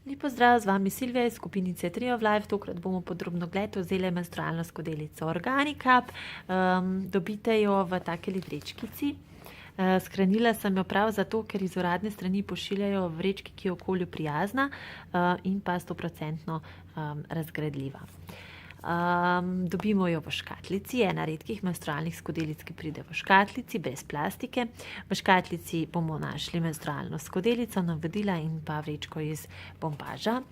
Lepo zdrav, z vami Silvija iz skupinice Trio of Life. Tokrat bomo podrobno gled vzeli menstrualno skodelico Organicup. Dobite jo v takeli vrečkici. Shranila sem jo prav zato, ker iz uradne strani pošiljajo vrečki, ki je okolju prijazna in pa 100% razgradljiva. Dobimo jo v škatlici, ena redkih menstrualnih skodelic, ki pride v škatlici, brez plastike. V škatlici bomo našli menstrualno skodelico, navodila in pa vrečko iz bombaža.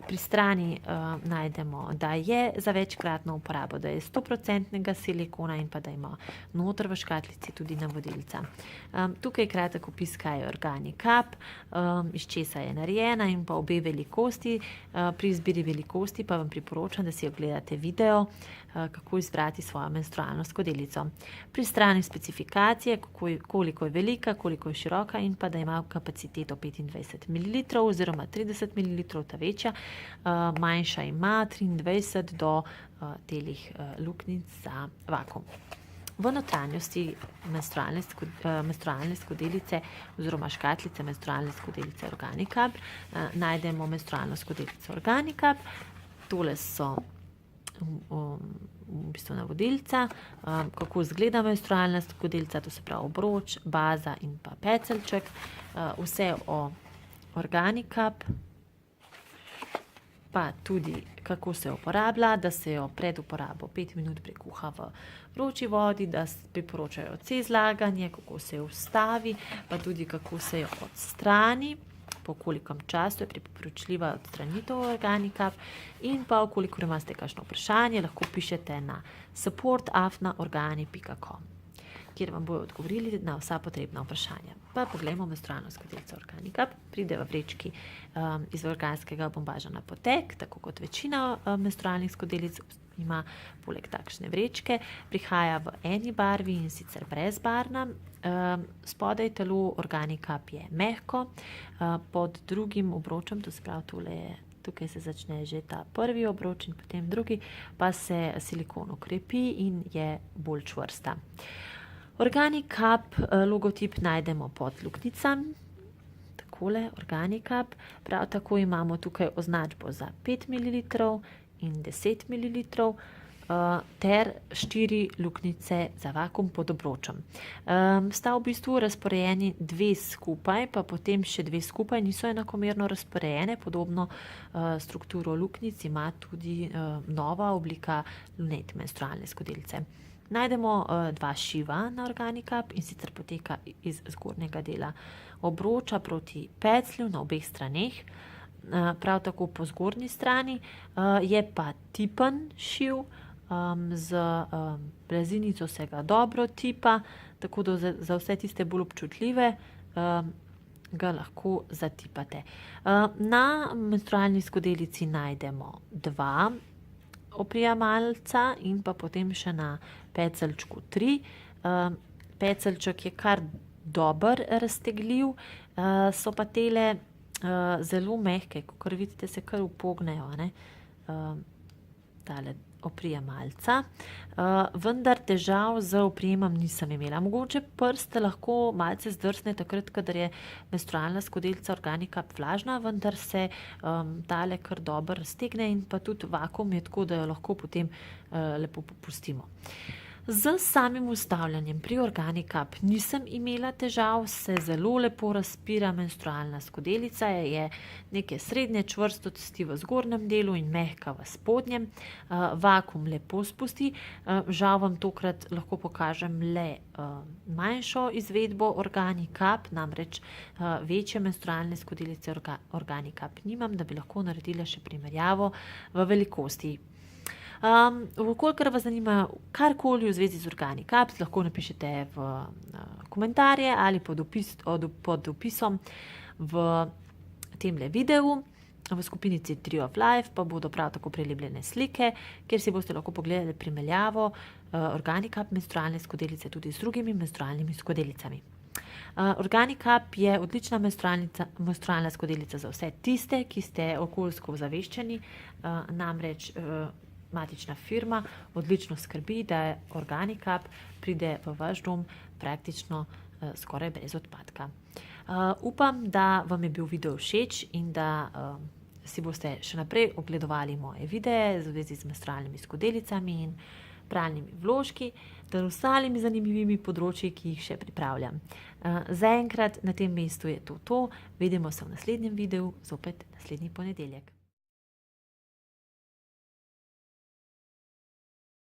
Pri strani najdemo, da je za večkratno uporabo, da je 100% silikona in pa da ima noter v škatlici tudi navodilca. Tukaj je kratek opis, kaj je Organicup, iz česa je narejena in pa obe velikosti. Pri izbiri velikosti pa vam priporočam, da si ogledate video, kako izbrati svojo menstrualno skodelico. Pri strani specifikacije, koliko je velika, koliko je široka in pa da ima kapaciteto 25 ml oziroma 30 ml, ta večja, manjša ima 23 do telih luknjic za vakuum. V notranjosti menstrualne skodelice oziroma škatlice menstrualne skodelice Organicup najdemo menstrualno skodelico Organicup. Tole so v bistvu navodilca, kako izgleda menstrualna skodelica, to se pravi obroč, baza in pa pecelček. Vse o Organicup, pa tudi kako se uporablja, da se jo pred uporabo 5 minut prekuha v vroči vodi, da priporočajo C-zlaganje, kako se jo vstavi, pa tudi kako se jo odstrani, po kolikem času je priporočljiva odstranitev Organicup in pa okolikor imate kakšno vprašanje, lahko pišete na support@organi.com, kjer vam bojo odgovorili na vsa potrebna vprašanja. Pa poglejmo menstrualno skodelico Organicup. Pride v vrečki iz organskega bombaža na potek, tako kot večina menstrualnih skodelic ima poleg takšne vrečke. Prihaja v eni barvi in sicer brezbarvna. Spodaj telo Organicup je mehko, pod drugim obročem, to se pravi tukaj se začne že ta prvi obroč in potem drugi, pa se silikon okrepi in je bolj čvrsta. Organicup logotip najdemo pod luknjicami, takole Organicup. Prav tako imamo tukaj označbo za 5 ml in 10 ml ter 4 luknjice za vakuum pod obročem. Sta v bistvu razporejeni dve skupaj, pa potem še dve skupaj, niso enakomerno razporejene. Podobno strukturo luknjic ima tudi nova oblika lunet menstrualne skodelice. Najdemo dva šiva na Organicup in sicer poteka iz zgornjega dela obroča proti peclju na obeh straneh. Prav tako po zgornji strani je pa tipen šiv z blazinico vsega dobro tipa, tako da za vse tiste bolj občutljive ga lahko zatipate. Na menstrualni skodelici najdemo dva oprijemalca in pa potem še na pecelčku 3. Pecelček je kar dober raztegljiv, so pa tele zelo mehke, kakor vidite, se kar upognejo, tale oprijemalca. Vendar težav z oprijemom nisem imela. Mogoče prste lahko malce zdrsne takrat, kadar je menstrualna skodelica Organicup vlažna, vendar se tale kar dobro raztegne in pa tudi vakuum je tako, da jo lahko potem lepo popustimo. Z samim ustavljanjem pri Organicup nisem imela težav, se zelo lepo razpira menstrualna skodelica, je neke srednje čvrstosti v zgornjem delu in mehka v spodnjem. Vakuum lepo spusti. Žal vam tokrat lahko pokažem le manjšo izvedbo Organicup, namreč večje menstrualne skodelice Organicup nimam, da bi lahko naredila še primerjavo v velikosti. Vkolikor vas zanima karkoli v zvezi z Organicup, lahko napišete v komentarje ali pod opisom v temle videu. V skupinici Trio of Life pa bodo prav tako prilepljene slike, kjer si boste lahko pogledali primerjavo Organicup menstrualne skodelice tudi z drugimi menstrualnimi skodelicami. Organicup je odlična menstrualna skodelica za vse tiste, ki ste okoljsko ozaveščeni, namreč matična firma odlično skrbi, da Organicup pride v vaš dom praktično skoraj brez odpadka. Upam, da vam je bil video všeč in da si boste še naprej ogledovali moje videe v zvezi z menstrualnimi skodelicami in pralnimi vložki ter ostalimi zanimivimi področji, ki jih še pripravljam. Zaenkrat na tem mestu je to. Vidimo se v naslednjem videu, zopet naslednji ponedeljek.